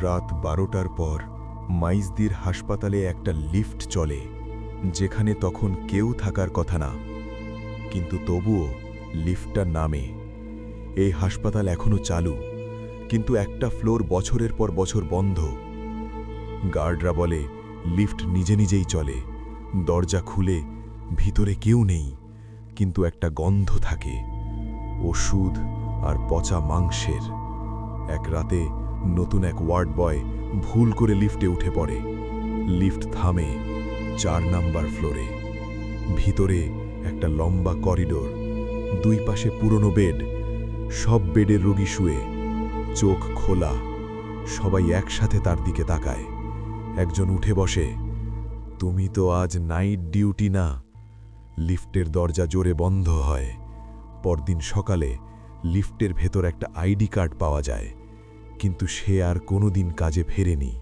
রাত 12টার পর মাইজদির হাসপাতালে একটা লিফট চলে, যেখানে তখন কেউ থাকার কথা না। কিন্তু তবুও লিফটটা নামে। এই হাসপাতাল এখনো চালু, কিন্তু একটা ফ্লোর বছরের পর বছর বন্ধ। গার্ডরা বলে লিফট নিজে নিজেই চলে। দরজা খুলে ভিতরে কেউ নেই, কিন্তু একটা গন্ধ থাকে, ওষুধ আর পচা মাংসের। এক রাতে নতুন এক ওয়ার্ড বয় ভুল করে লিফটে উঠে পড়ে। লিফট থামে 4 নাম্বার ফ্লোরে। ভিতরে একটা লম্বা করিডোর, দুই পাশে পুরনো বেড, সব বেডের রোগী শুয়ে, চোখ খোলা। সবাই একসাথে তার দিকে তাকায়। একজন উঠে বসে, তুমি তো আজ নাইট ডিউটি না। লিফটের দরজা জোরে বন্ধ হয়। পরদিন সকালে লিফটের ভেতর একটা আইডি কার্ড পাওয়া যায়, কিন্তু সে আর কোনোদিন কাজে ফেরেনি।